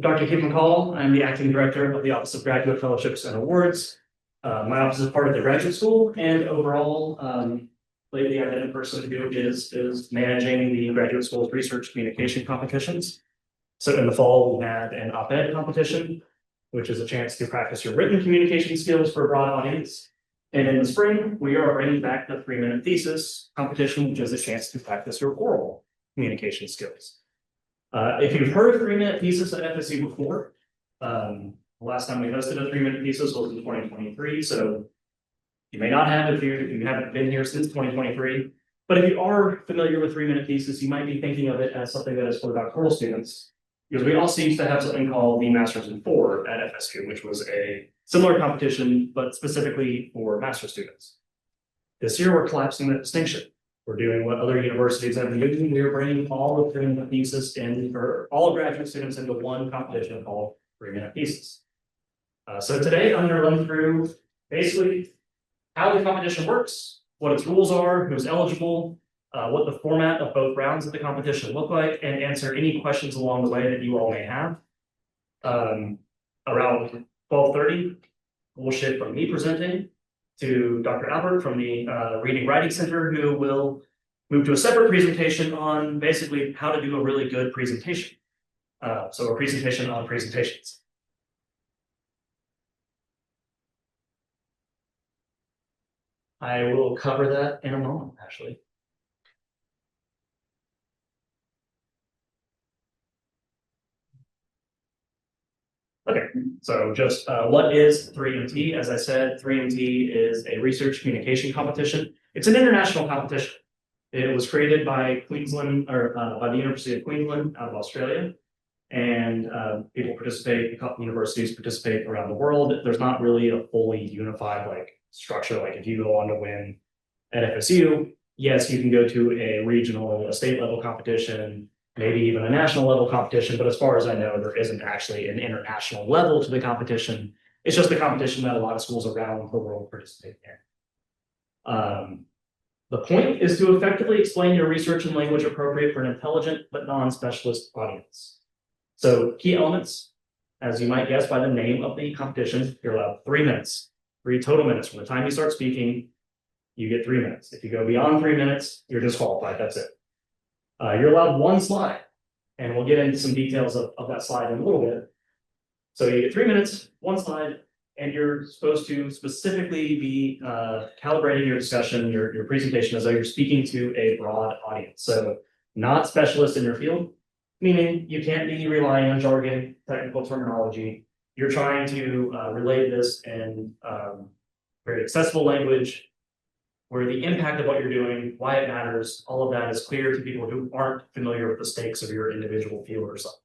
Dr. Kim McCall. I'm the acting director of the Office of Graduate Fellowships and Awards. My office is part of the graduate school, and overall, lately I've been a person who is managing the graduate school's research communication competitions. So in the fall, we had an op-ed competition, which is a chance to practice your written communication skills for a broad audience. And in the spring, we are bringing back the 3-minute thesis competition, which is a chance to practice your oral communication skills. If you've heard of 3-minute thesis at FSU before, the last time we hosted a 3-minute thesis was in 2023. So you may not have if you haven't been here since 2023. But if you are familiar with 3-minute thesis, you might be thinking of it as something that is for doctoral students. Because we also used to have something called the Masters in 4 at FSU, which was a similar competition, but specifically for master's students. This year, we're collapsing that distinction. We're doing what other universities have been doing. We're bringing all of 3-minute thesis in for all graduate students into one competition called 3-minute thesis. So today, I'm going to run through basically how the competition works, what its rules are, who's eligible, what the format of both rounds of the competition look like, and answer any questions along the way that you all may have. Around 12:30, we'll shift from me presenting to Dr. Albert from the Reading Writing Center, who will move to a separate presentation on basically how to do a really good presentation. So a presentation on presentations. I will cover that in a moment, actually. Okay, so just what is 3MT? As I said, 3MT is a research communication competition. It's an international competition. It was created by Queensland, or by the University of Queensland out of Australia. And people participate, universities participate around the world. There's not really a fully unified structure. Like if you go on to win at FSU, yes, you can go to a regional, a state level competition, maybe even a national level competition. But as far as I know, there isn't actually an international level to the competition. It's just the competition that a lot of schools around the world participate in. The point is to effectively explain your research in language appropriate for an intelligent but non-specialist audience. So key elements, as you might guess by the name of the competition, you're allowed 3 minutes, 3 total minutes. From the time you start speaking, you get 3 minutes. If you go beyond 3 minutes, you're disqualified. That's it. You're allowed 1 slide, and we'll get into some details of that slide in a little bit. So you get 3 minutes, 1 slide, and you're supposed to specifically be calibrating your discussion, your presentation, as though you're speaking to a broad audience. So not specialist in your field, meaning you can't be relying on jargon, technical terminology. You're trying to relay this in very accessible language, where the impact of what you're doing, why it matters, all of that is clear to people who aren't familiar with the stakes of your individual field or something.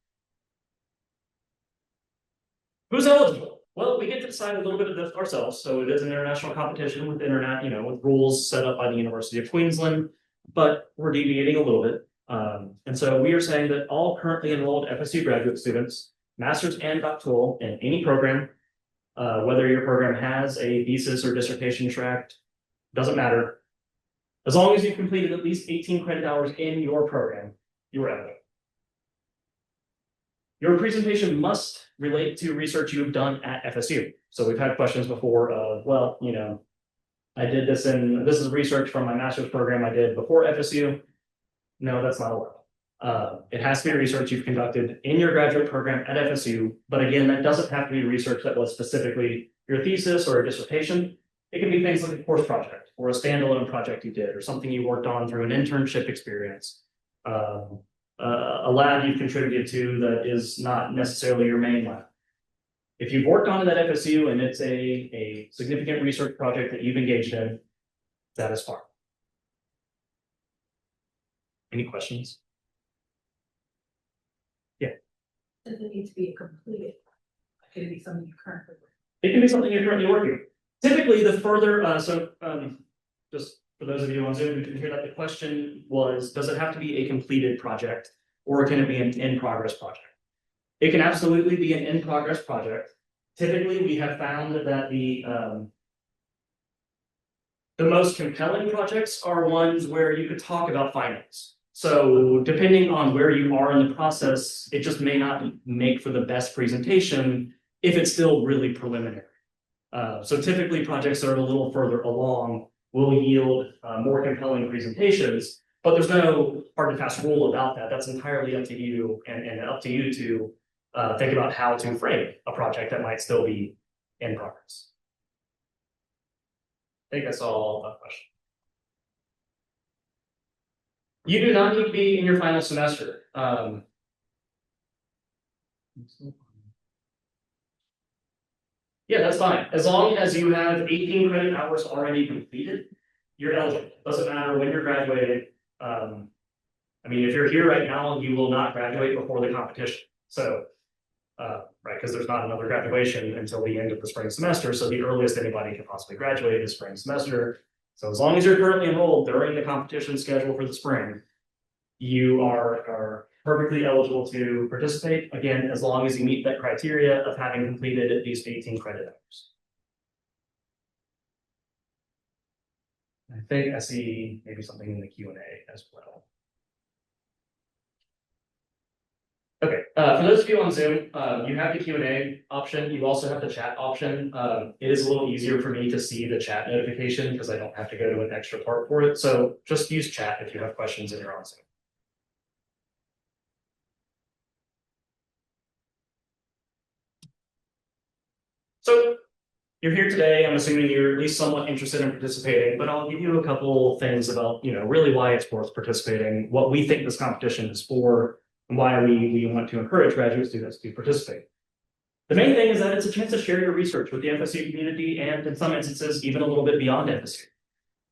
Who's eligible? Well, we get to decide a little bit of this ourselves. So it is an international competition with with rules set up by the University of Queensland, but we're deviating a little bit. And so we are saying that all currently enrolled FSU graduate students, master's and doctoral in any program, whether your program has a thesis or dissertation track, doesn't matter. As long as you've completed at least 18 credit hours in your program, you are eligible. Your presentation must relate to research you have done at FSU. So we've had questions before of, well, I did this this is research from my master's program I did before FSU. No, that's not allowed. It has to be research you've conducted in your graduate program at FSU. But again, that doesn't have to be research that was specifically your thesis or a dissertation. It can be things like a course project or a standalone project you did, or something you worked on through an internship experience, a lab you've contributed to that is not necessarily your main lab. If you've worked on it at FSU and it's a significant research project that you've engaged in, that is fine. Any questions? Yeah. Does it need to be completed? Could it be something you currently work? It can be something you're currently working. Typically, the further, just for those of you on Zoom who didn't hear that, the question was, does it have to be a completed project, or can it be an in-progress project? It can absolutely be an in-progress project. Typically, we have found that the most compelling projects are ones where you could talk about findings. So depending on where you are in the process, it just may not make for the best presentation if it's still really preliminary. So typically projects that are a little further along will yield more compelling presentations, but there's no hard and fast rule about that. That's entirely up to you and up to you to think about how to frame a project that might still be in progress. I think I saw a question. You do not need to be in your final semester. Yeah, that's fine. As long as you have 18 credit hours already completed, you're eligible. Doesn't matter when you're graduating. I mean, if you're here right now, you will not graduate before the competition. So, right, because there's not another graduation until the end of the spring semester. So the earliest anybody can possibly graduate is spring semester. So as long as you're currently enrolled during the competition schedule for the spring, you are perfectly eligible to participate, again, as long as you meet that criteria of having completed at least 18 credit hours. I think I see maybe something in the Q&A as well. Okay, for those of you on Zoom, you have the Q&A option. You also have the chat option. It is a little easier for me to see the chat notification because I don't have to go to an extra part for it. So just use chat if you have questions and you're on Zoom. So you're here today. I'm assuming you're at least somewhat interested in participating, but I'll give you a couple things about, really why it's worth participating, what we think this competition is for, and why we want to encourage graduate students to participate. The main thing is that it's a chance to share your research with the FSU community and in some instances, even a little bit beyond FSU.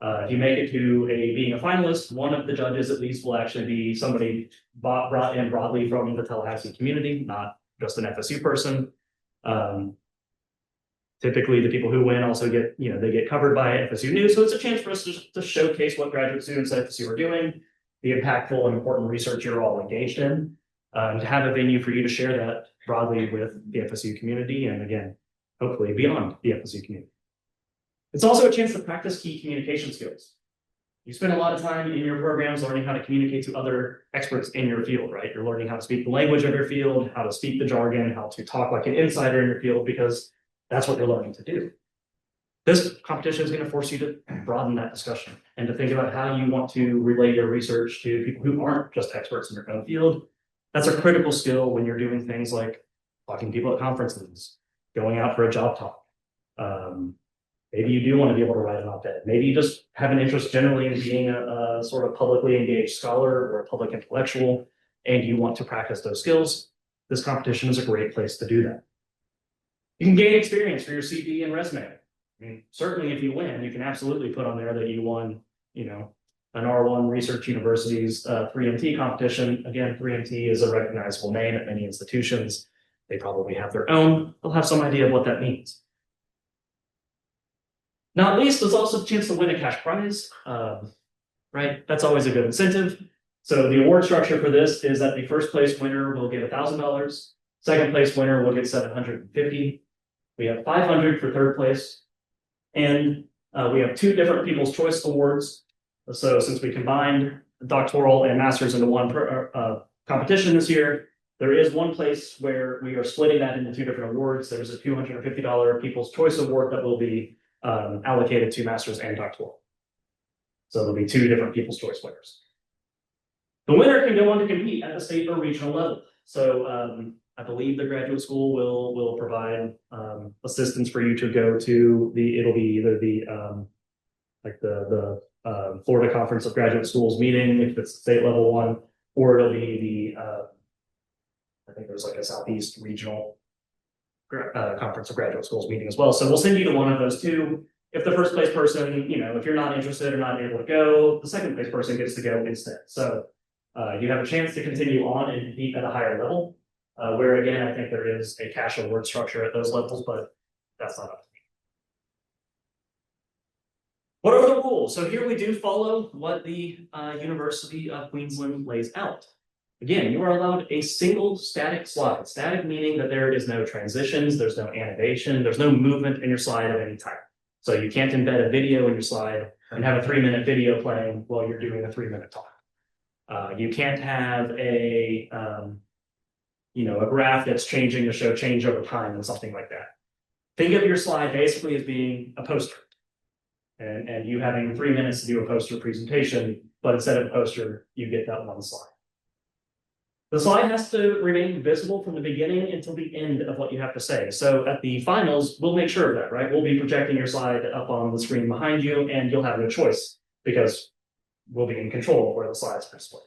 If you make it to being a finalist, one of the judges at least will actually be somebody brought in broadly from the Tallahassee community, not just an FSU person. Typically, the people who win also get, they get covered by FSU News. So it's a chance for us to showcase what graduate students at FSU are doing, the impactful and important research you're all engaged in, to have a venue for you to share that broadly with the FSU community and, again, hopefully beyond the FSU community. It's also a chance to practice key communication skills. You spend a lot of time in your programs learning how to communicate to other experts in your field, right? You're learning how to speak the language of your field, how to speak the jargon, how to talk like an insider in your field, because that's what you're learning to do. This competition is going to force you to broaden that discussion and to think about how you want to relay your research to people who aren't just experts in your own field. That's a critical skill when you're doing things like talking to people at conferences, going out for a job talk. Maybe you do want to be able to write an op-ed. Maybe you just have an interest generally in being a sort of publicly engaged scholar or a public intellectual, and you want to practice those skills. This competition is a great place to do that. You can gain experience for your CV and resume. I mean, certainly if you win, you can absolutely put on there that you won, an R1 Research University's 3MT competition. Again, 3MT is a recognizable name at many institutions. They probably have their own. They'll have some idea of what that means. Not least, there's also a chance to win a cash prize, right? That's always a good incentive. So the award structure for this is that the first place winner will get $1,000. Second place winner will get $750. We have $500 for third place. And we have two different People's Choice Awards. So since we combined doctoral and master's into one competition this year, there is one place where we are splitting that into two different awards. There's a $250 People's Choice Award that will be allocated to master's and doctoral. So there'll be two different People's Choice winners. The winner can go on to compete at the state or regional level. So I believe the graduate school will provide assistance for you to go to it'll be either the Florida Conference of Graduate Schools meeting, if it's the state level one, or it'll be the I think there's like a Southeast Regional Conference of Graduate Schools meeting as well. So we'll send you to one of those two. If the first place person, if you're not interested or not able to go, the second place person gets to go instead. So you have a chance to continue on and compete at a higher level, where again, I think there is a cash award structure at those levels, but that's not up to me. What are the rules? So here we do follow what the University of Queensland lays out. Again, you are allowed a single static slide. Static meaning that there is no transitions, there's no animation, there's no movement in your slide of any type. So you can't embed a video in your slide and have a 3-minute video playing while you're doing a 3-minute talk. You can't have a, a graph that's changing to show change over time and something like that. Think of your slide basically as being a poster. And you having 3 minutes to do a poster presentation, but instead of a poster, you get that one slide. The slide has to remain visible from the beginning until the end of what you have to say. So at the finals, we'll make sure of that, right? We'll be projecting your slide up on the screen behind you, and you'll have no choice because we'll be in control of where the slides are displayed.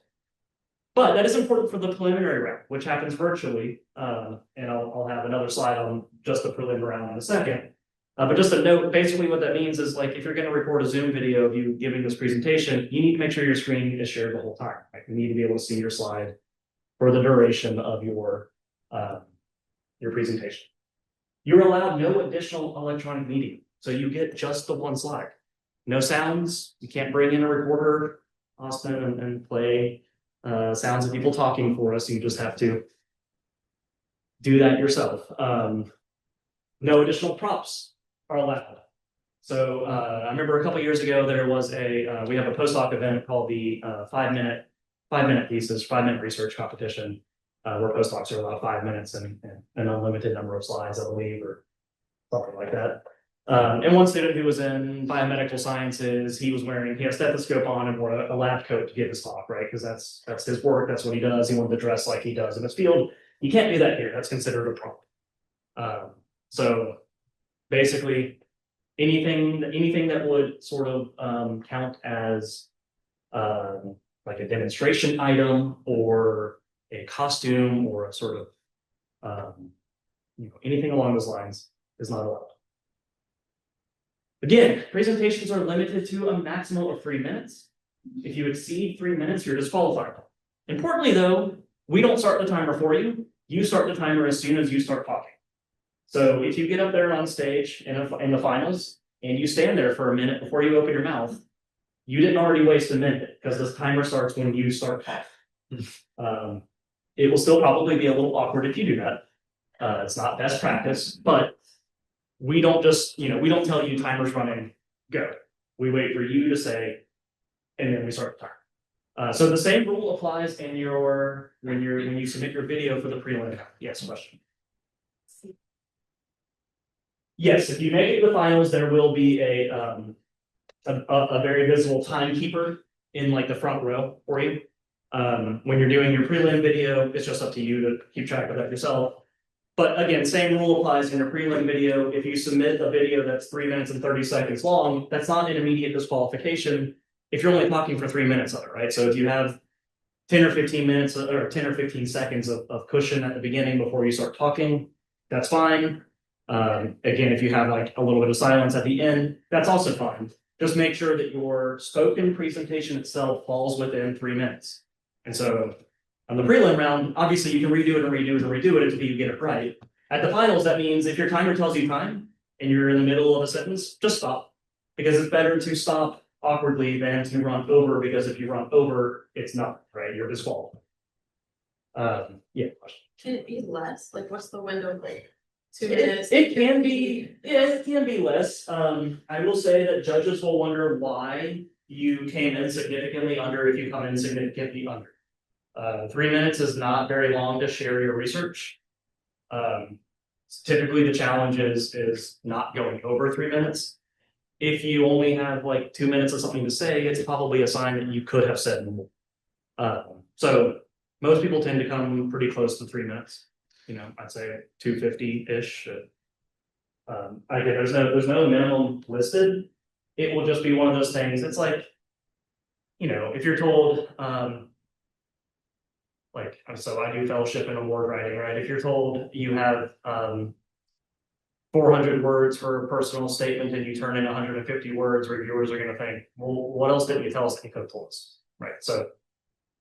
But that is important for the preliminary round, which happens virtually. And I'll have another slide on just the preliminary round in a second. But just a note, basically what that means is like if you're going to record a Zoom video of you giving this presentation, you need to make sure your screen is shared the whole time. Right? You need to be able to see your slide for the duration of your presentation. You're allowed no additional electronic media. So you get just the one slide. No sounds. You can't bring in a recorder, Austin, and play sounds of people talking for us. You just have to do that yourself. No additional props are allowed. So I remember a couple years ago, there was we have a postdoc event called the 5 minute thesis, 5 minute research competition, where postdocs are allowed 5 minutes and an unlimited number of slides, I believe, or something like that. And one student who was in biomedical sciences, he had a stethoscope on and wore a lab coat to give his talk, right? Because that's his work, that's what he does. He wanted to dress like he does in his field. You can't do that here. That's considered a prompt. So basically, anything that would sort of count as like a demonstration item or a costume or a sort of anything along those lines is not allowed. Again, presentations are limited to a maximum of 3 minutes. If you exceed 3 minutes, you're disqualified. Importantly, though, we don't start the timer for you. You start the timer as soon as you start talking. So if you get up there on stage in the finals and you stand there for a minute before you open your mouth, you didn't already waste a minute because this timer starts when you start talking. It will still probably be a little awkward if you do that. It's not best practice, but we don't just, we don't tell you timer's running, go. We wait for you to say, and then we start the timer. So the same rule applies when you submit your video for the prelim. Yes, question. Yes, if you make it to the finals, there will be a very visible timekeeper in like the front row for you. When you're doing your prelim video, it's just up to you to keep track of that yourself. But again, same rule applies in your prelim video. If you submit a video that's 3 minutes and 30 seconds long, that's not an immediate disqualification if you're only talking for 3 minutes of it, right? So if you have 10 or 15 minutes or 10 or 15 seconds of cushion at the beginning before you start talking, that's fine. Again, if you have like a little bit of silence at the end, that's also fine. Just make sure that your spoken presentation itself falls within 3 minutes. And so on the prelim round, obviously you can redo it and redo it and redo it until you get it right. At the finals, that means if your timer tells you time and you're in the middle of a sentence, just stop. Because it's better to stop awkwardly than to run over, because if you run over, it's not, right? You're disqualified. Yeah, question. Can it be less? Like, what's the window like? 2 minutes? It can be, yeah, it can be less. I will say that judges will wonder why you came in significantly under if you come in significantly under. 3 minutes is not very long to share your research. Typically the challenge is not going over 3 minutes. If you only have like 2 minutes of something to say, it's probably a sign that you could have said more. So most people tend to come pretty close to 3 minutes. I'd say 250-ish. Again, there's no minimum listed. It will just be one of those things. It's like, if you're told, so I do fellowship in award writing, right? If you're told you have 400 words for a personal statement and you turn in 150 words, reviewers are going to think, well, what else didn't you tell us that you could have told us, right? So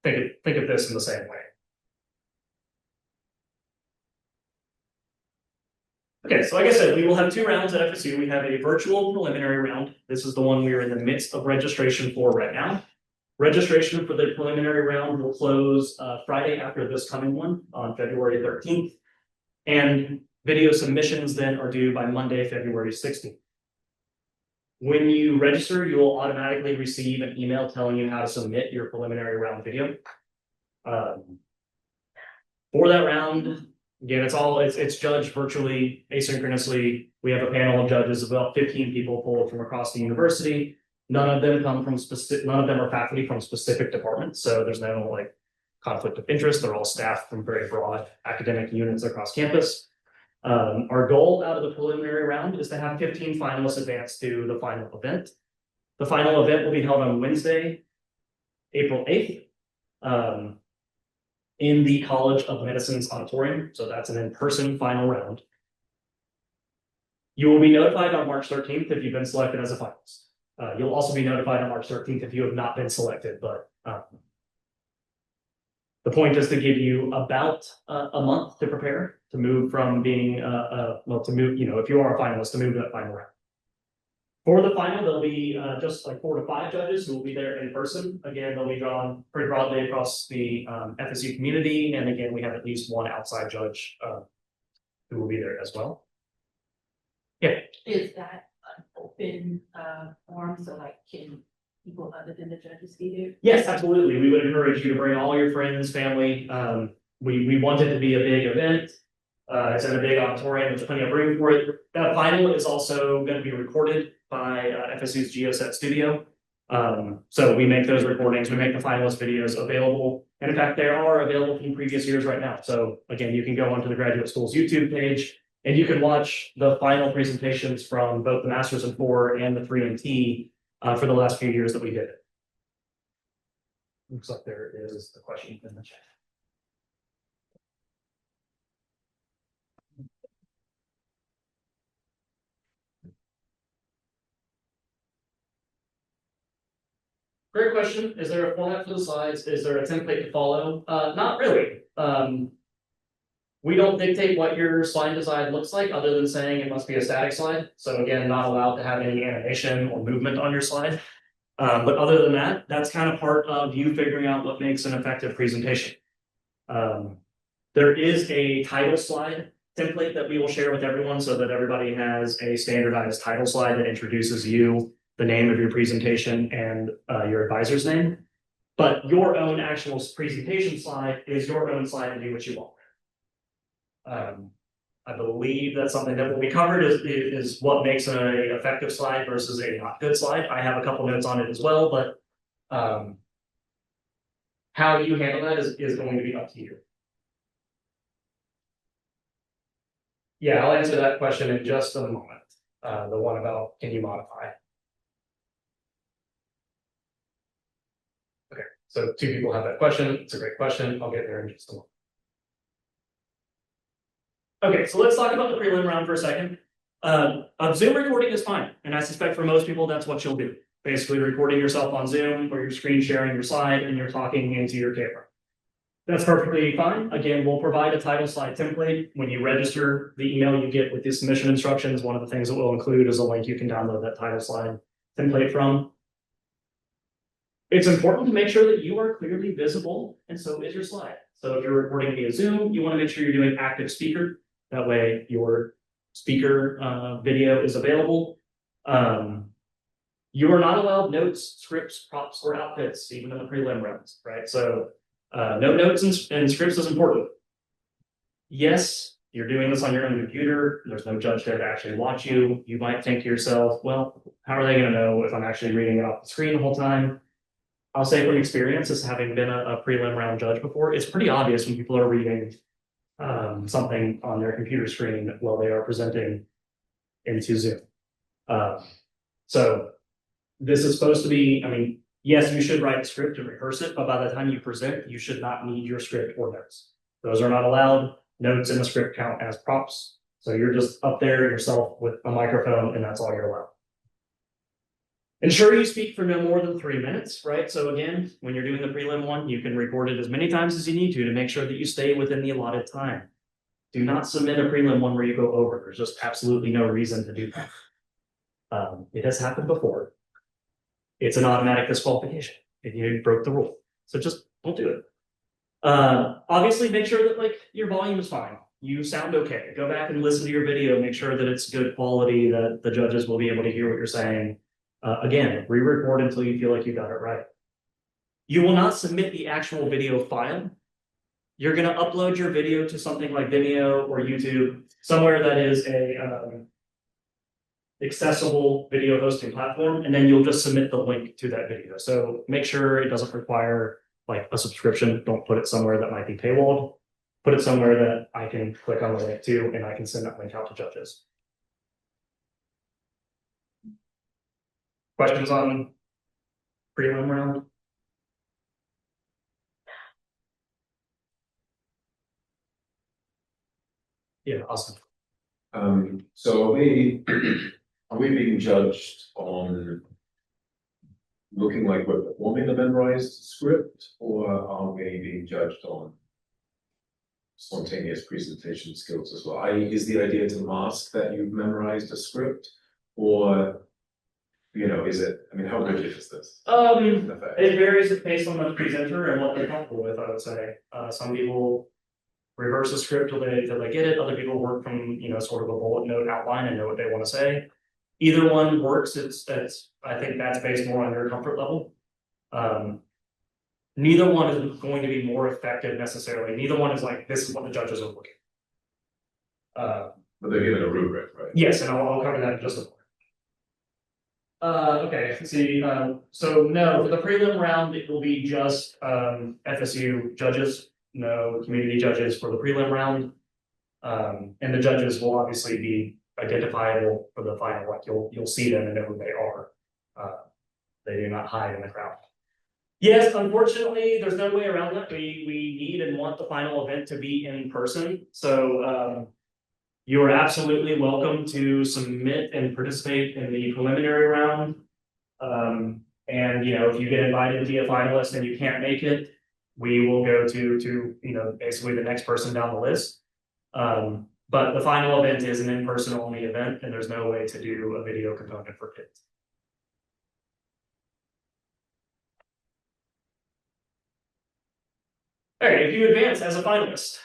think of this in the same way. Okay, so like I said, we will have 2 rounds at FSU. We have a virtual preliminary round. This is the one we are in the midst of registration for right now. Registration for the preliminary round will close Friday after this coming one on February 13th. And video submissions then are due by Monday, February 16th. When you register, you will automatically receive an email telling you how to submit your preliminary round video. For that round, again, it's judged virtually, asynchronously. We have a panel of judges, about 15 people pulled from across the university. None of them are faculty from specific departments, so there's no like conflict of interest. They're all staff from very broad academic units across campus. Our goal out of the preliminary round is to have 15 finalists advance to the final event. The final event will be held on Wednesday, April 8th, in the College of Medicine's auditorium. So that's an in-person final round. You will be notified on March 13th if you've been selected as a finalist. You'll also be notified on March 13th if you have not been selected, but the point is to give you about a month to prepare to move from being, if you are a finalist, to move to that final round. For the final, there'll be just like 4 to 5 judges who will be there in person. Again, they'll be drawn pretty broadly across the FSU community. And again, we have at least one outside judge who will be there as well. Yeah. Is that an open forum, so like can people other than the judges be there? Yes, absolutely. We would encourage you to bring all your friends, family. We want it to be a big event. It's in a big auditorium, there's plenty of room for it. That final is also going to be recorded by FSU's GeoSet studio. So we make those recordings, we make the finalist videos available. And in fact, they are available from previous years right now. So again, you can go onto the graduate school's YouTube page and you can watch the final presentations from both the Masters in 4 and the 3MT for the last few years that we did it. Looks like there is a question in the chat. Great question. Is there a format for the slides? Is there a template to follow? Not really. We don't dictate what your slide design looks like other than saying it must be a static slide. So again, not allowed to have any animation or movement on your slide. But other than that, that's kind of part of you figuring out what makes an effective presentation. There is a title slide template that we will share with everyone so that everybody has a standardized title slide that introduces you, the name of your presentation, and your advisor's name. But your own actual presentation slide is your own slide to do what you want. I believe that's something that will be covered is what makes an effective slide versus a not good slide. I have a couple notes on it as well, but how you handle that is going to be up to you. Yeah, I'll answer that question in just a moment. The one about can you modify? Okay, so 2 people have that question. It's a great question. I'll get there in just a moment. Okay, so let's talk about the prelim round for a second. Zoom recording is fine, and I suspect for most people that's what you'll do. Basically recording yourself on Zoom or you're screen sharing your slide and you're talking into your camera. That's perfectly fine. Again, we'll provide a title slide template. When you register, the email you get with the submission instructions, one of the things that we'll include is a link you can download that title slide template from. It's important to make sure that you are clearly visible, and so is your slide. So if you're recording via Zoom, you want to make sure you're doing active speaker. That way your speaker video is available. You are not allowed notes, scripts, props, or outfits, even in the prelim rounds, right? So no notes and scripts is important. Yes, you're doing this on your own computer. There's no judge there to actually watch you. You might think to yourself, well, how are they going to know if I'm actually reading it off the screen the whole time? I'll say from experience, as having been a prelim round judge before, it's pretty obvious when people are reading something on their computer screen while they are presenting into Zoom. So this is supposed to be, I mean, yes, you should write a script and rehearse it, but by the time you present, you should not need your script or notes. Those are not allowed. Notes in the script count as props. So you're just up there yourself with a microphone and that's all you're allowed. Ensure you speak for no more than 3 minutes, right? So again, when you're doing the prelim one, you can record it as many times as you need to make sure that you stay within the allotted time. Do not submit a prelim one where you go over. There's just absolutely no reason to do that. It has happened before. It's an automatic disqualification if you broke the rule. So just don't do it. Obviously, make sure that your volume is fine. You sound okay. Go back and listen to your video. Make sure that it's good quality, that the judges will be able to hear what you're saying. Again, re-record until you feel like you got it right. You will not submit the actual video file. You're gonna upload your video to something like Vimeo or YouTube, somewhere that is a accessible video hosting platform, and then you'll just submit the link to that video. So make sure it doesn't require like a subscription. Don't put it somewhere that might be paywalled. Put it somewhere that I can click on the link to, and I can send that link out to judges. Questions on prelim round? Yeah, awesome. So are we being judged on looking like we're performing a memorized script, or are we being judged on spontaneous presentation skills as well? I.e., is the idea to mask that you've memorized a script, or is it? I mean, how rigid is this? in effect? It varies based on the presenter and what they're comfortable with, I would say. Some people reverse the script till they get it. Other people work from, sort of a bullet note outline and know what they want to say. Either one works. I think that's based more on your comfort level. Neither one is going to be more effective necessarily. Neither one is like, this is what the judges are looking. But they're given a rubric, right? Yes, and I'll cover that in just a moment. Okay, let's see, so no, for the prelim round, it will be just FSU judges, no community judges for the prelim round. And the judges will obviously be identifiable for the final, like you'll see them and know who they are. They do not hide in the crowd. Yes, unfortunately, there's no way around that. We need and want the final event to be in person, so you are absolutely welcome to submit and participate in the preliminary round. And if you get invited to be a finalist and you can't make it, we will go to basically the next person down the list. But the final event is an in-person only event, and there's no way to do a video component for kids. All right, if you advance as a finalist,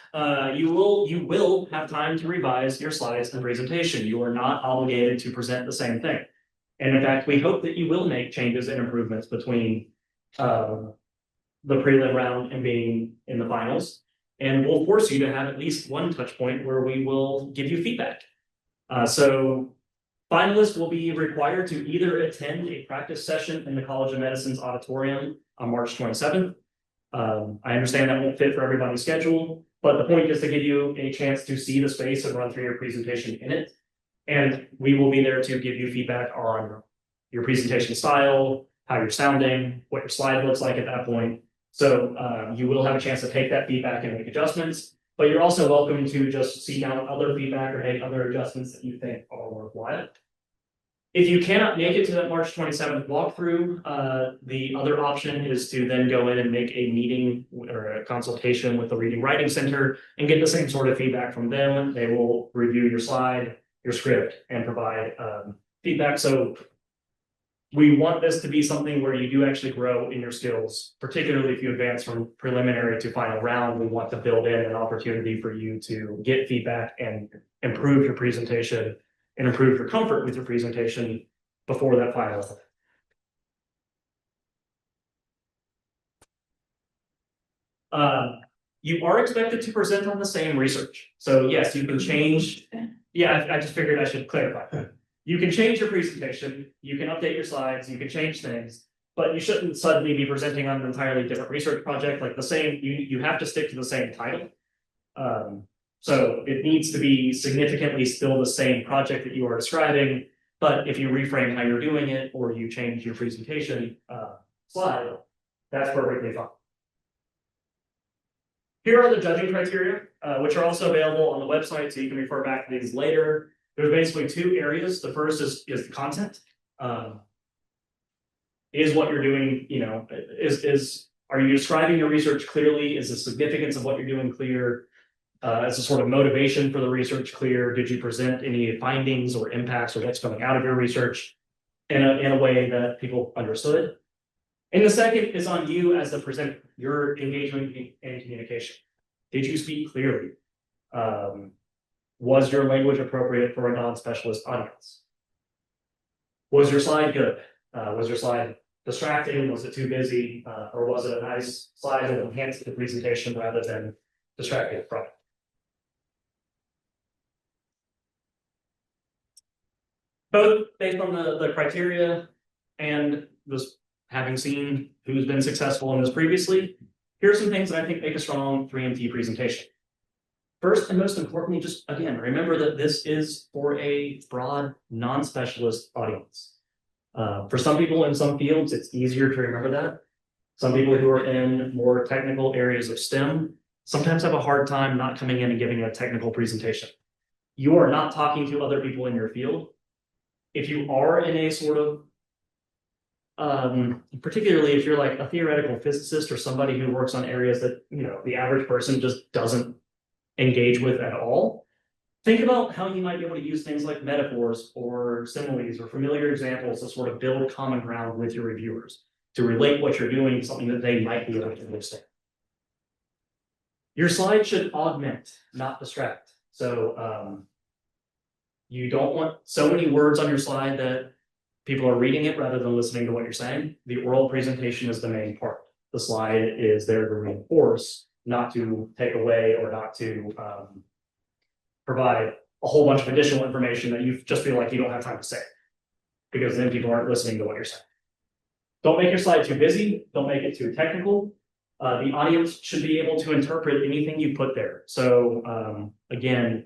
you will have time to revise your slides and presentation. You are not obligated to present the same thing. And in fact, we hope that you will make changes and improvements between the prelim round and being in the finals. And we'll force you to have at least one touch point where we will give you feedback. So finalists will be required to either attend a practice session in the College of Medicine's auditorium on March 27th. I understand that won't fit for everybody's schedule, but the point is to give you a chance to see the space and run through your presentation in it. And we will be there to give you feedback on your presentation style, how you're sounding, what your slide looks like at that point. So you will have a chance to take that feedback and make adjustments, but you're also welcome to just seek out other feedback or make other adjustments that you think are worthwhile. If you cannot make it to that March 27th walkthrough, the other option is to then go in and make a meeting or a consultation with the Reading Writing Center and get the same sort of feedback from them. They will review your slide, your script, and provide feedback. So we want this to be something where you do actually grow in your skills, particularly if you advance from preliminary to final round. We want to build in an opportunity for you to get feedback and improve your presentation and improve your comfort with your presentation before that final. You are expected to present on the same research. So yes, you can change. Yeah, I just figured I should clarify. You can change your presentation, you can update your slides, you can change things, but you shouldn't suddenly be presenting on an entirely different research project. Like the same, you have to stick to the same title. So it needs to be significantly still the same project that you are describing, but if you reframe how you're doing it or you change your presentation slide, that's perfectly fine. Here are the judging criteria, which are also available on the website, so you can refer back to these later. There's basically two areas. The first is the content. Is what you're doing, are you describing your research clearly? Is the significance of what you're doing clear? As a sort of motivation for the research clear? Did you present any findings or impacts or what's coming out of your research in a way that people understood? And the second is on you as the presenter, your engagement and communication. Did you speak clearly? Was your language appropriate for a non-specialist audience? Was your slide good? Was your slide distracting? Was it too busy? Or was it a nice slide that enhanced the presentation rather than distracting from it? Both based on the criteria and just having seen who's been successful in this previously, here are some things that I think make a strong 3MT presentation. First and most importantly, just again, remember that this is for a broad, non-specialist audience. For some people in some fields, it's easier to remember that. Some people who are in more technical areas of STEM sometimes have a hard time not coming in and giving a technical presentation. You are not talking to other people in your field. If you are in a sort of, particularly if you're like a theoretical physicist or somebody who works on areas that, you know, the average person just doesn't engage with at all, think about how you might be able to use things like metaphors or similes or familiar examples to sort of build common ground with your reviewers, to relate what you're doing to something that they might be able to understand. Your slide should augment, not distract. So you don't want so many words on your slide that people are reading it rather than listening to what you're saying. The oral presentation is the main part. The slide is there to reinforce, not to take away or not to provide a whole bunch of additional information that you just feel like you don't have time to say, because then people aren't listening to what you're saying. Don't make your slide too busy. Don't make it too technical. The audience should be able to interpret anything you put there. So again,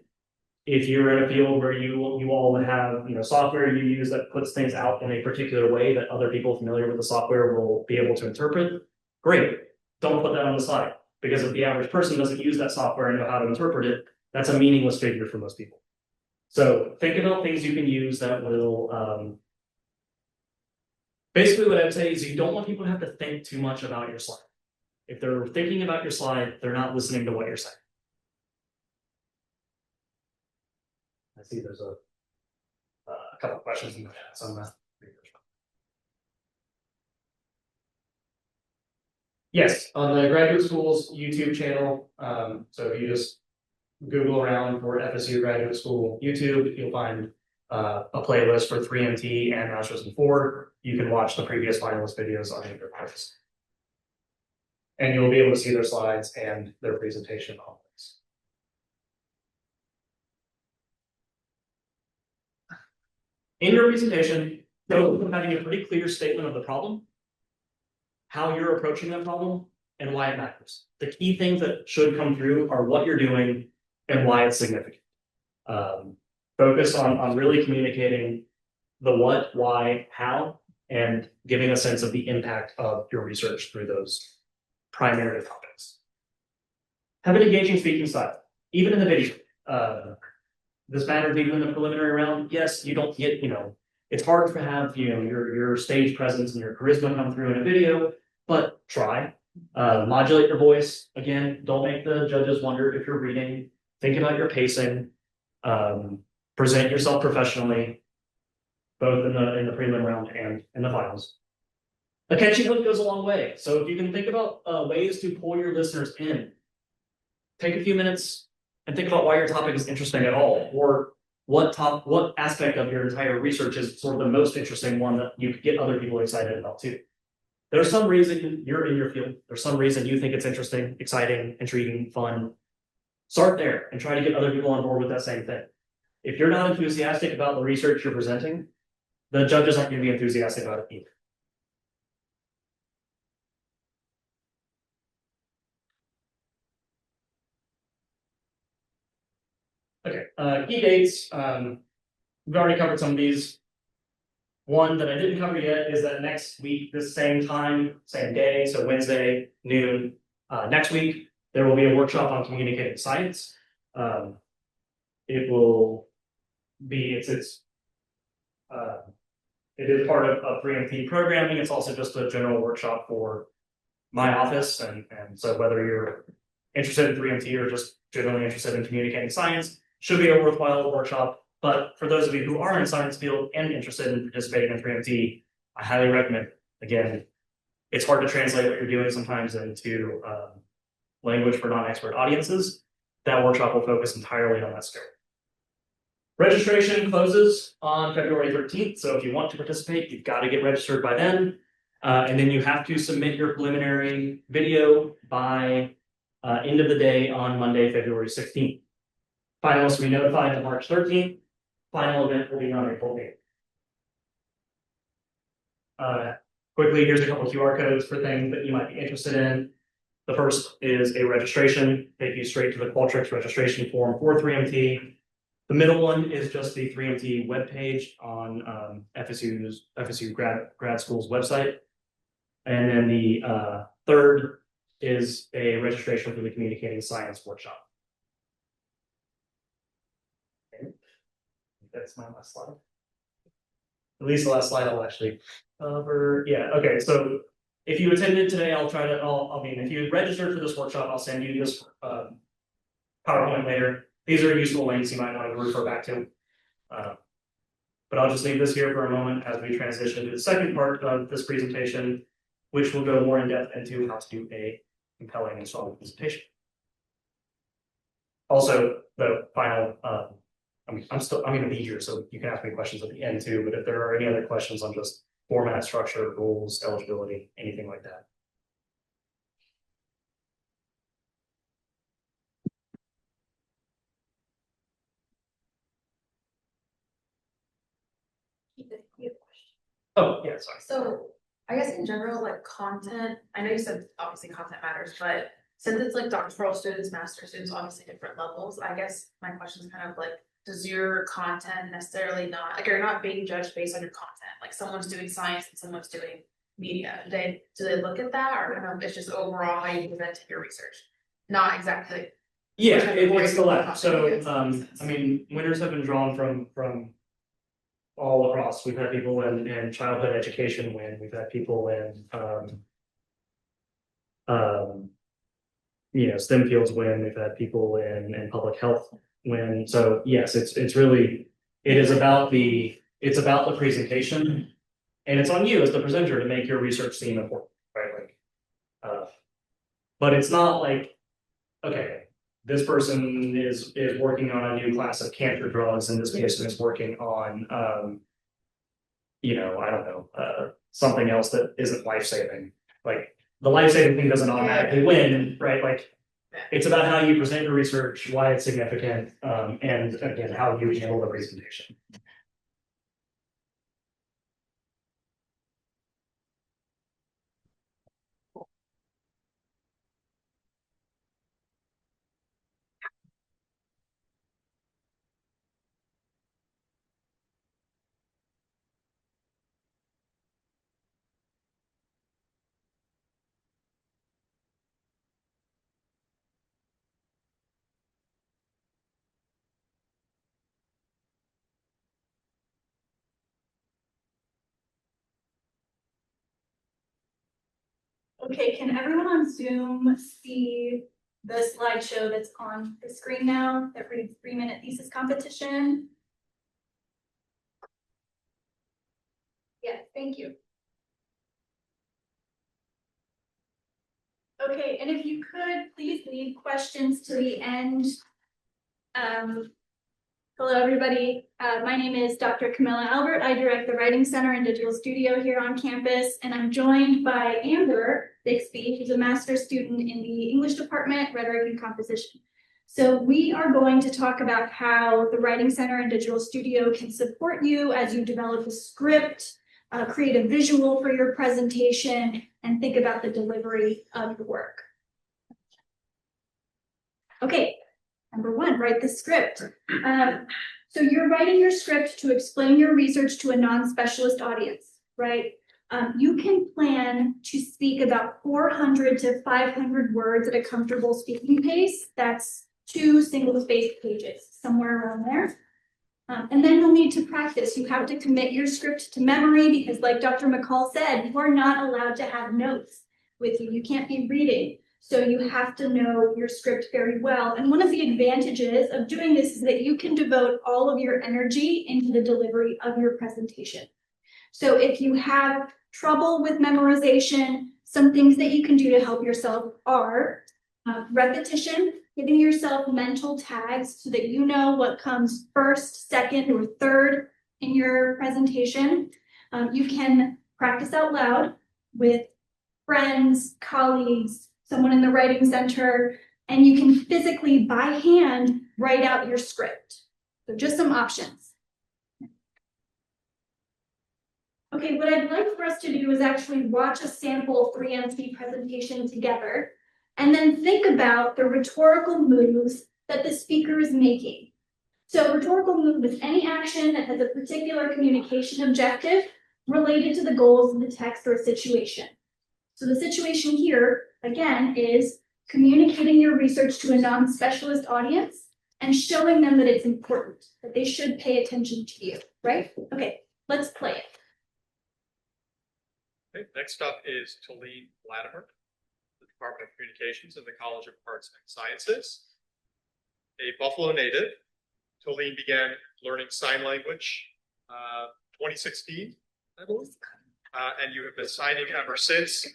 if you're in a field where you all have, you know, software you use that puts things out in a particular way that other people familiar with the software will be able to interpret, great. Don't put that on the slide, because if the average person doesn't use that software and know how to interpret it, that's a meaningless figure for most people. So think about things you can use that will, basically what I'd say is you don't want people to have to think too much about your slide. If they're thinking about your slide, they're not listening to what you're saying. I see there's a couple of questions in the chat, so I'm gonna read those. Yes, on the graduate school's YouTube channel. So if you just Google around for FSU graduate school YouTube, you'll find a playlist for 3MT and Masters in 4. You can watch the previous finalist videos on either course. And you'll be able to see their slides and their presentation on this. In your presentation, go from having a pretty clear statement of the problem, how you're approaching that problem, and why it matters. The key things that should come through are what you're doing and why it's significant. Focus on really communicating the what, why, how, and giving a sense of the impact of your research through those primary topics. Have an engaging speaking style, even in the video. This matters even in the preliminary round. Yes, you don't get, you know, it's hard to have, you know, your stage presence and your charisma come through in a video, but try. Modulate your voice. Again, don't make the judges wonder if you're reading. Think about your pacing. Present yourself professionally, both in the prelim round and in the finals. A catchy hook goes a long way. So if you can think about ways to pull your listeners in, take a few minutes and think about why your topic is interesting at all, or what aspect of your entire research is sort of the most interesting one that you could get other people excited about too. There's some reason you're in your field. There's some reason you think it's interesting, exciting, intriguing, fun. Start there and try to get other people on board with that same thing. If you're not enthusiastic about the research you're presenting, the judges aren't going to be enthusiastic about it either. Okay, key dates. We've already covered some of these. One that I didn't cover yet is that next week, this same time, same day, so Wednesday, noon, next week, there will be a workshop on communicating science. It will be, it is part of 3MT programming. It's also just a general workshop for my office. And so whether you're interested in 3MT or just generally interested in communicating science, should be a worthwhile workshop. But for those of you who are in the science field and interested in participating in 3MT, I highly recommend it. Again, it's hard to translate what you're doing sometimes into language for non-expert audiences. That workshop will focus entirely on that skill. Registration closes on February 13th, so if you want to participate, you've got to get registered by then. And then you have to submit your preliminary video by end of the day on Monday, February 16th. Finalists will be notified on March 13th. Final event will be on April 8th. Quickly, here's a couple QR codes for things that you might be interested in. The first is a registration, take you straight to the Qualtrics registration form for 3MT. The middle one is just the 3MT webpage on FSU grad school's website. And then the third is a registration for the Communicating Science workshop. Okay. That's my last slide. At least the last slide I'll actually cover. Yeah, okay, so if you attended today, if you registered for this workshop, I'll send you this PowerPoint later. These are useful links you might want to refer back to. But I'll just leave this here for a moment as we transition to the second part of this presentation, which will go more in depth into how to do a compelling and strong presentation. Also, the final, I'm going to be here, so you can ask me questions at the end too, but if there are any other questions on just format, structure, rules, eligibility, anything like that. Oh, yeah, sorry. So I guess in general, like content, I know you said obviously content matters, but since it's like doctoral students, master students, obviously different levels, I guess my question is kind of like, does your content necessarily not, like you're not being judged based on your content, like someone's doing science and someone's doing media, do they look at that, or kind of it's just overall how you present your research? Not exactly. Yeah, it's the latter. So I mean, winners have been drawn from all across. We've had people in childhood education win, we've had people in STEM fields win, we've had people in public health win. So yes, it's really, it is about it's about the presentation, and it's on you as the presenter to make your research seem important, right? Like but it's not like, okay, this person is working on a new class of cancer drugs, and this person is working on I don't know, something else that isn't life-saving. Like the life-saving thing doesn't automatically win, right? Like it's about how you present your research, why it's significant, and again, how you handle the presentation. Okay, can everyone on Zoom see the slideshow that's on the screen now that reads 3-minute thesis competition? Yeah, thank you. Okay, and if you could, please leave questions to the end. Hello, everybody. My name is Dr. Camilla Albert. I direct the Writing Center and Digital Studio here on campus, and I'm joined by Amber Bixby, who's a master's student in the English department, rhetoric and composition. So we are going to talk about how the Writing Center and Digital Studio can support you as you develop a script, create a visual for your presentation, and think about the delivery of your work. Okay. Number one, write the script. So you're writing your script to explain your research to a non-specialist audience, right? You can plan to speak about 400 to 500 words at a comfortable speaking pace. That's 2 single-spaced pages, somewhere around there. And then you'll need to practice. You have to commit your script to memory because, like Dr. McCall said, you are not allowed to have notes with you. You can't be reading. So you have to know your script very well. And one of the advantages of doing this is that you can devote all of your energy into the delivery of your presentation. So if you have trouble with memorization, some things that you can do to help yourself are Repetition, giving yourself mental tags so that you know what comes first, second, or third in your presentation. You can practice out loud with friends, colleagues, someone in the writing center, and you can physically, by hand, write out your script. So just some options. Okay, what I'd like for us to do is actually watch a sample 3MC presentation together, and then think about the rhetorical moves that the speaker is making. So rhetorical move is any action that has a particular communication objective related to the goals of the text or situation. So the situation here, again, is communicating your research to a non-specialist audience and showing them that it's important, that they should pay attention to you, right? Okay, let's play it. Okay, next up is Tolene Latimer, the Department of Communications in the College of Arts and Sciences. A Buffalo native, Tolene began learning sign language 2016, I believe. And you have been signing ever since.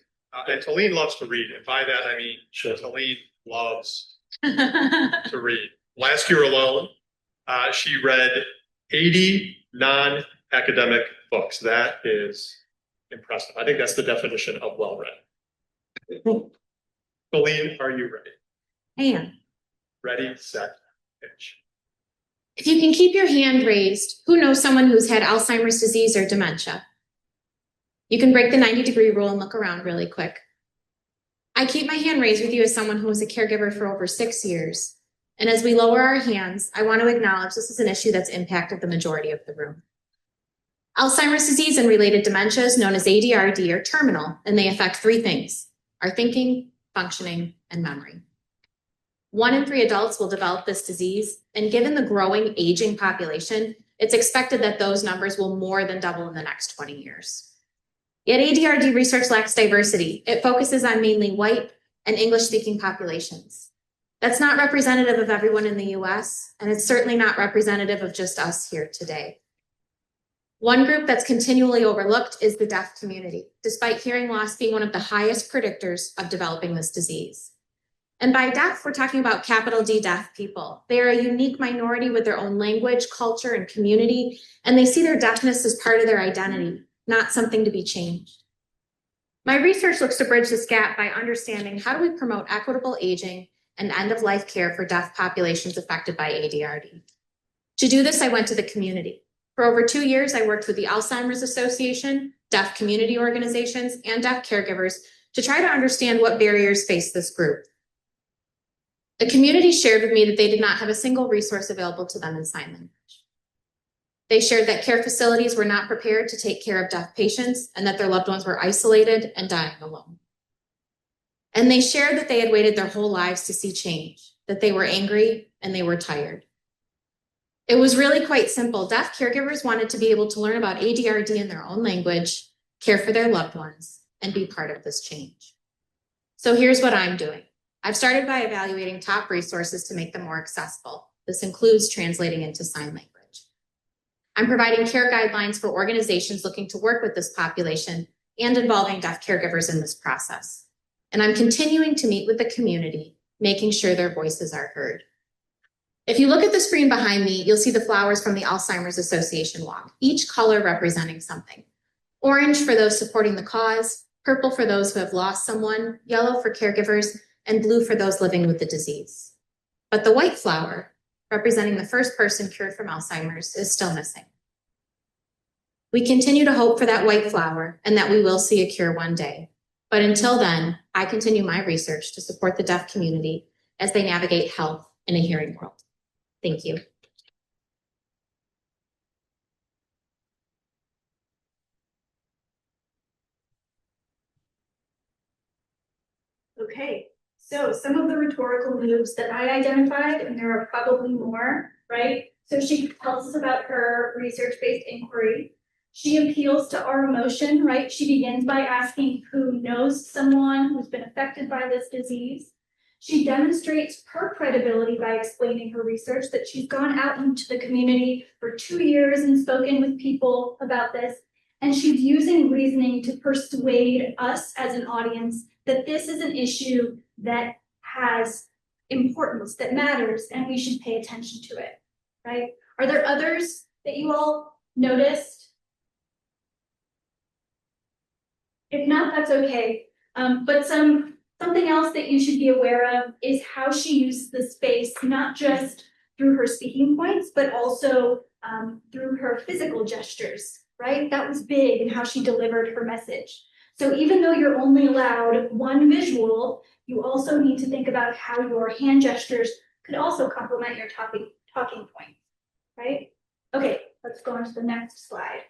And Tolene loves to read. And by that, I mean, Tolene loves to read. Last year alone, she read 80 non-academic books. That is impressive. I think that's the definition of well-read. Tolene, are you ready? I am. Ready, set, pitch. If you can keep your hand raised, who knows someone who's had Alzheimer's disease or dementia? You can break the 90-degree rule and look around really quick. I keep my hand raised with you as someone who was a caregiver for over 6 years. And as we lower our hands, I want to acknowledge this is an issue that's impacted the majority of the room. Alzheimer's disease and related dementia is known as ADRD or terminal, and they affect 3 things: our thinking, functioning, and memory. 1 in 3 adults will develop this disease, and given the growing aging population, it's expected that those numbers will more than double in the next 20 years. Yet ADRD research lacks diversity. It focuses on mainly white and English-speaking populations. That's not representative of everyone in the US, and it's certainly not representative of just us here today. One group that's continually overlooked is the deaf community, despite hearing loss being one of the highest predictors of developing this disease. And by deaf, we're talking about capital D deaf people. They are a unique minority with their own language, culture, and community, and they see their deafness as part of their identity, not something to be changed. My research looks to bridge this gap by understanding how do we promote equitable aging and end-of-life care for deaf populations affected by ADRD. To do this, I went to the community. For over 2 years, I worked with the Alzheimer's Association, deaf community organizations, and deaf caregivers to try to understand what barriers face this group. The community shared with me that they did not have a single resource available to them in sign language. They shared that care facilities were not prepared to take care of deaf patients and that their loved ones were isolated and dying alone. And they shared that they had waited their whole lives to see change, that they were angry and they were tired. It was really quite simple. Deaf caregivers wanted to be able to learn about ADRD in their own language, care for their loved ones, and be part of this change. So here's what I'm doing. I've started by evaluating top resources to make them more accessible. This includes translating into sign language. I'm providing care guidelines for organizations looking to work with this population and involving deaf caregivers in this process. And I'm continuing to meet with the community, making sure their voices are heard. If you look at the screen behind me, you'll see the flowers from the Alzheimer's Association walk, each color representing something. Orange for those supporting the cause, purple for those who have lost someone, yellow for caregivers, and blue for those living with the disease. But the white flower, representing the first person cured from Alzheimer's, is still missing. We continue to hope for that white flower and that we will see a cure one day. But until then, I continue my research to support the deaf community as they navigate health in a hearing world. Thank you. Okay, so some of the rhetorical moves that I identified, and there are probably more, right? So she tells us about her research-based inquiry. She appeals to our emotion, right? She begins by asking who knows someone who's been affected by this disease. She demonstrates her credibility by explaining her research, that she's gone out into the community for 2 years and spoken with people about this. And she's using reasoning to persuade us as an audience that this is an issue that has importance, that matters, and we should pay attention to it, right? Are there others that you all noticed? If not, that's okay. But something else that you should be aware of is how she uses the space, not just through her speaking points, but also through her physical gestures, right? That was big in how she delivered her message. So even though you're only allowed one visual, you also need to think about how your hand gestures could also complement your talking points, right? Okay, let's go on to the next slide.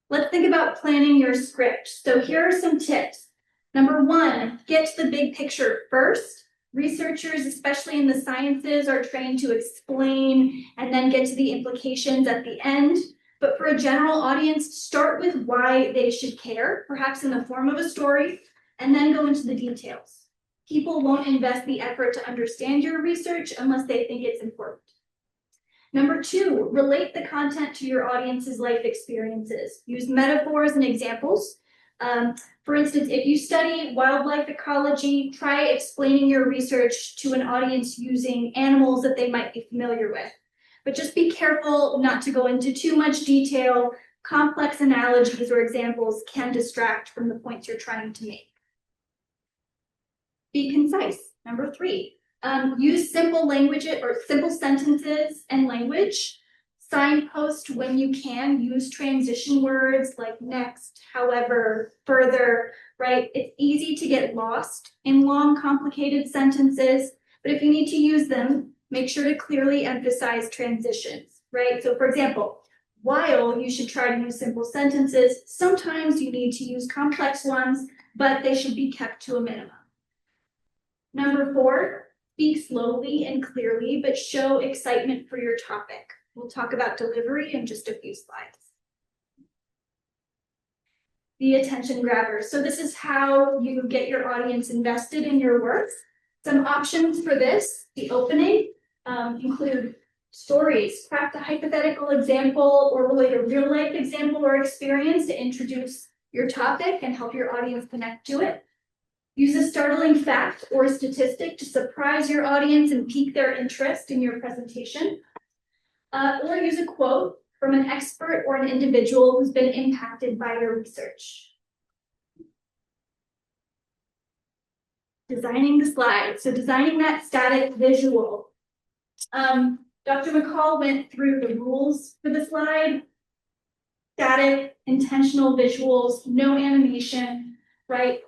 Let's think about planning your script. So here are some tips. Number one, get to the big picture first. Researchers, especially in the sciences, are trained to explain and then get to the implications at the end. But for a general audience, start with why they should care, perhaps in the form of a story, and then go into the details. People won't invest the effort to understand your research unless they think it's important. Number two, relate the content to your audience's life experiences. Use metaphors and examples. For instance, if you study wildlife ecology, try explaining your research to an audience using animals that they might be familiar with. But just be careful not to go into too much detail. Complex analogies or examples can distract from the points you're trying to make. Be concise. Number three, use simple language or simple sentences and language. Signpost when you can. Use transition words like next, however, further, right? It's easy to get lost in long, complicated sentences, but if you need to use them, make sure to clearly emphasize transitions, right? So for example, while you should try to use simple sentences, sometimes you need to use complex ones, but they should be kept to a minimum. Number four, speak slowly and clearly, but show excitement for your topic. We'll talk about delivery in just a few slides. The attention grabber. So this is how you get your audience invested in your work. Some options for this, the opening, include stories. Craft a hypothetical example or relate a real life example or experience to introduce your topic and help your audience connect to it. Use a startling fact or statistic to surprise your audience and pique their interest in your presentation. Or use a quote from an expert or an individual who's been impacted by your research. Designing the slide. So designing that static visual. Dr. McCall went through the rules for the slide. Static, intentional visuals, no animation, right?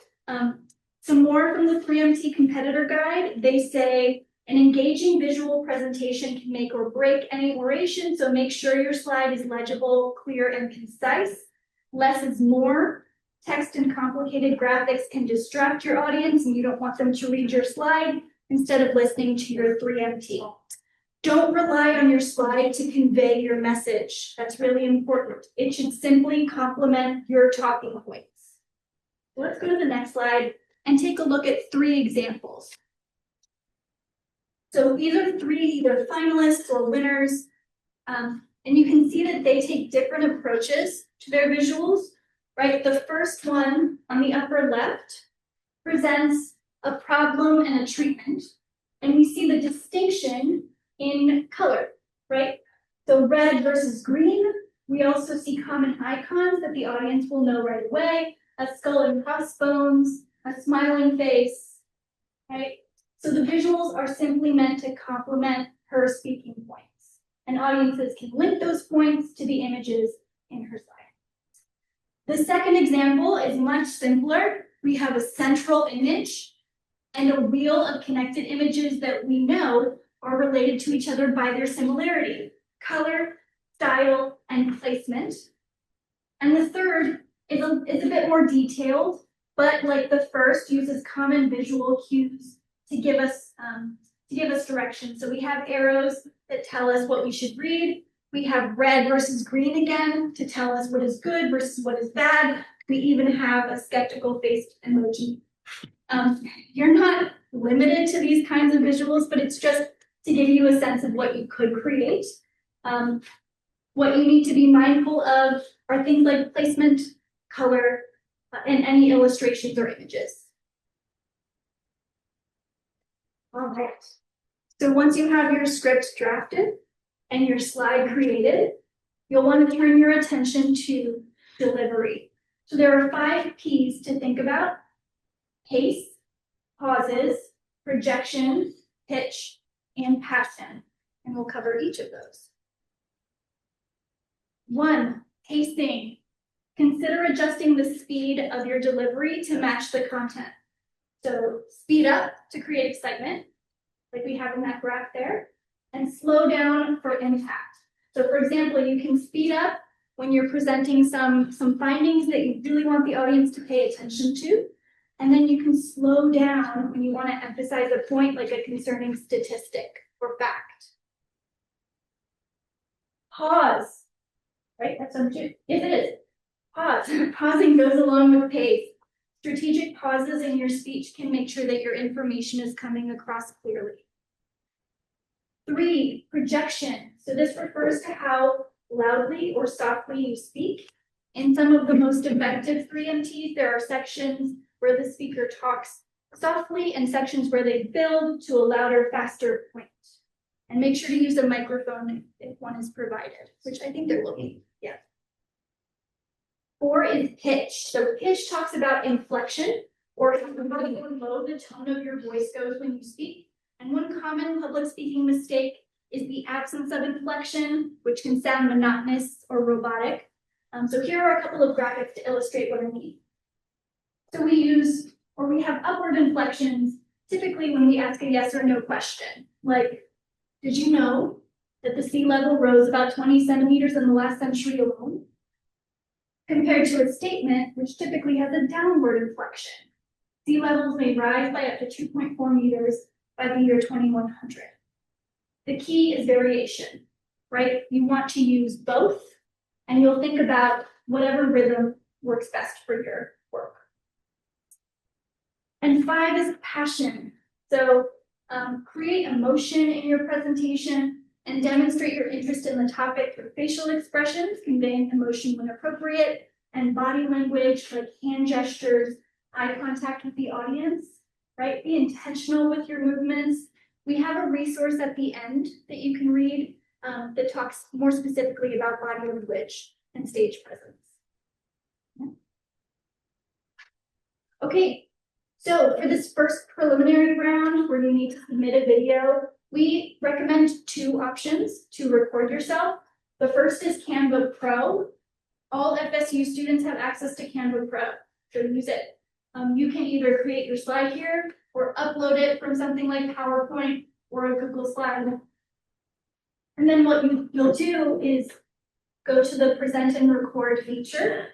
Some more from the 3MT competitor guide. They say an engaging visual presentation can make or break any oration, so make sure your slide is legible, clear, and concise. Less is more. Text and complicated graphics can distract your audience, and you don't want them to read your slide instead of listening to your 3MT. Don't rely on your slide to convey your message. That's really important. It should simply complement your talking points. Let's go to the next slide and take a look at 3 examples. So these are 3 either finalists or winners, and you can see that they take different approaches to their visuals, right? The first one on the upper left presents a problem and a treatment, and we see the distinction in color, right? So red versus green. We also see common icons that the audience will know right away, a skull and crossbones, a smiling face, right? So the visuals are simply meant to complement her speaking points, and audiences can link those points to the images in her slide. The second example is much simpler. We have a central image and a wheel of connected images that we know are related to each other by their similarity, color, style, and placement. And the third is a bit more detailed, but like the first, uses common visual cues to give us direction. So we have arrows that tell us what we should read. We have red versus green again to tell us what is good versus what is bad. We even have a skeptical faced emoji. You're not limited to these kinds of visuals, but it's just to give you a sense of what you could create. What you need to be mindful of are things like placement, color, and any illustrations or images. All right. So once you have your script drafted and your slide created, you'll want to turn your attention to delivery. So there are 5 P's to think about: pace, pauses, projection, pitch, and passion. And we'll cover each of those. 1, pacing. Consider adjusting the speed of your delivery to match the content. So speed up to create excitement, like we have in that graph there, and slow down for impact. So for example, you can speed up when you're presenting some findings that you really want the audience to pay attention to, and then you can slow down when you want to emphasize a point like a concerning statistic or fact. Pause, right? That's subject. If it is, pause. Pausing goes along with pace. Strategic pauses in your speech can make sure that your information is coming across clearly. 3, projection. So this refers to how loudly or softly you speak. In some of the most effective 3MTs, there are sections where the speaker talks softly and sections where they build to a louder, faster point. And make sure to use a microphone if one is provided, which I think there will be. Yeah. 4 is pitch. So pitch talks about inflection, or how low the tone of your voice goes when you speak. And one common public speaking mistake is the absence of inflection, which can sound monotonous or robotic. So here are a couple of graphics to illustrate what I mean. So we have upward inflections typically when we ask a yes or no question, like, did you know that the sea level rose about 20 centimeters in the last century alone? Compared to a statement, which typically has a downward inflection. Sea levels may rise by up to 2.4 meters by the year 2100. The key is variation, right? You want to use both, and you'll think about whatever rhythm works best for your work. And 5 is passion. So create emotion in your presentation and demonstrate your interest in the topic through facial expressions, conveying emotion when appropriate, and body language like hand gestures, eye contact with the audience, right? Be intentional with your movements. We have a resource at the end that you can read that talks more specifically about body language and stage presence. Okay, so for this first preliminary round where you need to submit a video, we recommend 2 options to record yourself. The first is Canva Pro. All FSU students have access to Canva Pro, so use it. You can either create your slide here or upload it from something like PowerPoint or a Google slide. And then what you'll do is go to the present and record feature,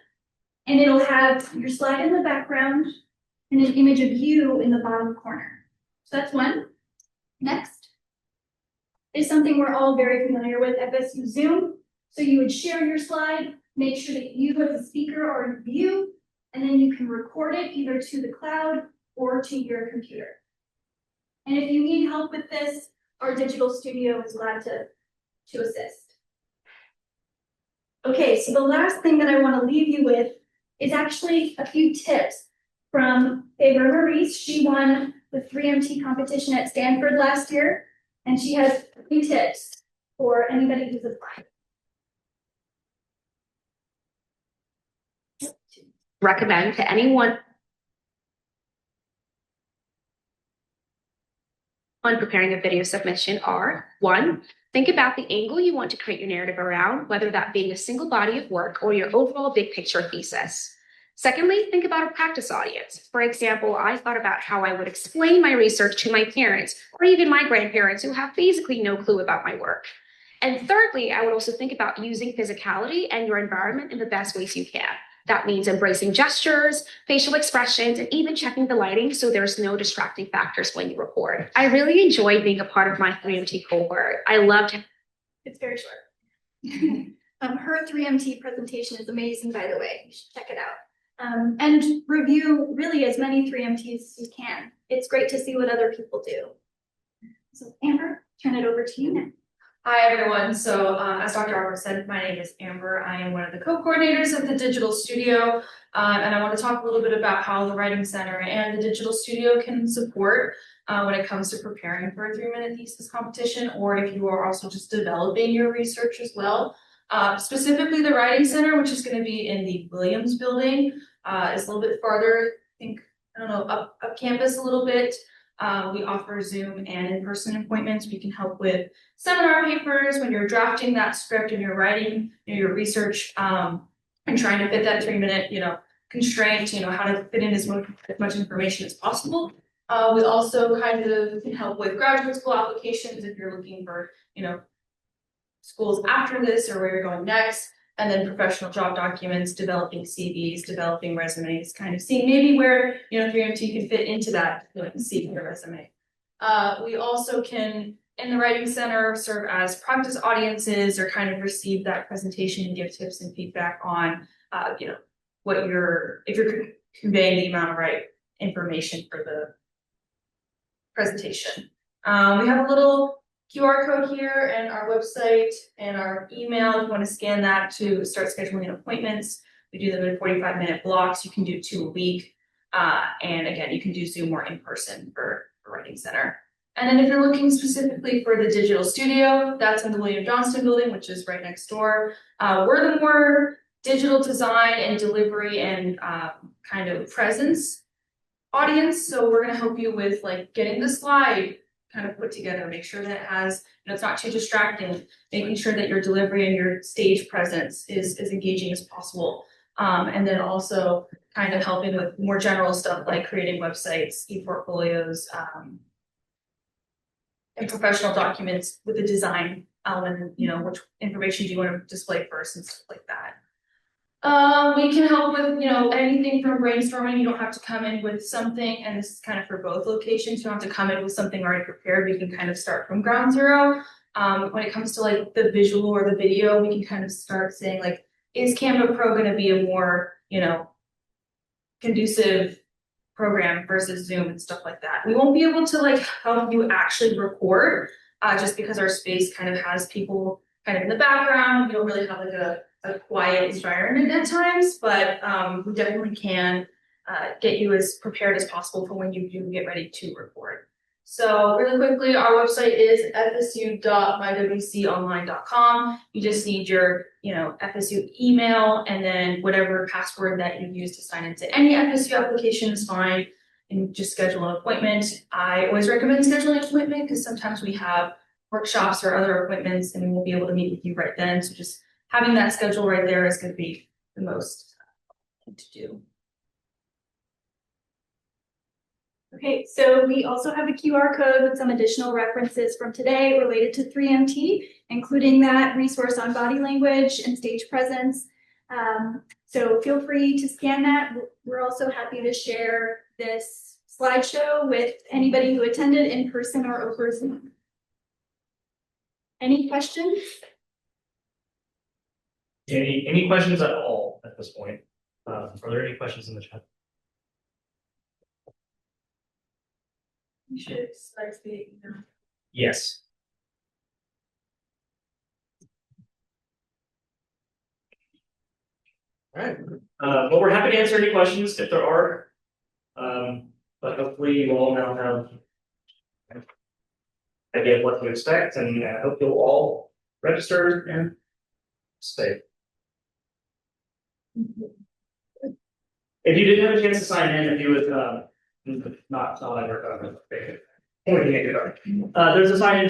and it'll have your slide in the background and an image of you in the bottom corner. So that's one. Next is something we're all very familiar with, FSU Zoom. So you would share your slide, make sure that you as a speaker are in view, and then you can record it either to the cloud or to your computer. And if you need help with this, our digital studio is glad to assist. Okay, so the last thing that I want to leave you with is actually a few tips from Faber Maurice. She won the 3MT competition at Stanford last year, and she has 3 tips for anybody who's applying. Recommend to anyone on preparing a video submission are: 1, think about the angle you want to create your narrative around, whether that being a single body of work or your overall big picture thesis. Secondly, think about a practice audience. For example, I thought about how I would explain my research to my parents or even my grandparents who have basically no clue about my work. And thirdly, I would also think about using physicality and your environment in the best ways you can. That means embracing gestures, facial expressions, and even checking the lighting so there's no distracting factors when you record. I really enjoyed being a part of my 3MT cohort. I loved. It's very short. Her 3MT presentation is amazing, by the way. You should check it out. And review really as many 3MTs as you can. It's great to see what other people do. So Amber, turn it over to you now. Hi, everyone. So, as Dr. Albert said, my name is Amber. I am one of the co-coordinators of the Digital Studio. And I want to talk a little bit about how the Writing Center and the Digital Studio can support when it comes to preparing for a 3-minute thesis competition, or if you are also just developing your research as well. Specifically the Writing Center, which is going to be in the Williams building, is a little bit farther, up campus a little bit. We offer Zoom and in-person appointments. We can help with seminar papers when you're drafting that script and you're writing, your research, and trying to fit that 3-minute, constraint, how to fit in as much information as possible. We also kind of can help with graduate school applications if you're looking for, schools after this or where you're going next. And then professional job documents, developing CVs, developing resumes, kind of seeing maybe where, 3MT can fit into that CV or resume. We also can, in the Writing Center, serve as practice audiences or kind of receive that presentation and give tips and feedback on, if you're conveying the amount of right information for the presentation. We have a little QR code here and our website and our email. If you want to scan that to start scheduling appointments, we do them in 45-minute blocks. You can do 2 a week. And again, you can do Zoom or in person for Writing Center. And then if you're looking specifically for the Digital Studio, that's in the William Johnston building, which is right next door. We're the more digital design and delivery and kind of presence audience. So we're going to help you with getting the slide kind of put together, make sure that it has, it's not too distracting, making sure that your delivery and your stage presence is as engaging as possible. And then also kind of helping with more general stuff like creating websites, e-portfolios, and professional documents with the design element, which information do you want to display first and stuff like that. We can help with, anything from brainstorming. You don't have to come in with something, and this is kind of for both locations. You don't have to come in with something already prepared. We can kind of start from ground zero. When it comes to the visual or the video, we can kind of start saying is Canva Pro going to be a more, conducive program versus Zoom and stuff like that. We won't be able to help you actually record just because our space kind of has people kind of in the background. We don't really have a quiet environment at times, but we definitely can get you as prepared as possible for when you do get ready to record. So really quickly, our website is fsu.mywconline.com. You just need your, FSU email and then whatever password that you use to sign into any FSU application is fine. And just schedule an appointment. I always recommend scheduling an appointment because sometimes we have workshops or other appointments and we won't be able to meet with you right then. So just having that schedule right there is going to be the most thing to do. Okay, so we also have a QR code with some additional references from today related to 3MT, including that resource on body language and stage presence. So feel free to scan that. We're also happy to share this slideshow with anybody who attended in person or over Zoom. Any questions? Any questions at all at this point? Are there any questions in the chat? You should start speaking now. Yes. All right. Well, we're happy to answer any questions if there are. But hopefully you all now have an idea of what to expect, and I hope you'll all register and stay. If you didn't have a chance to sign in, if you would not ever there's a sign in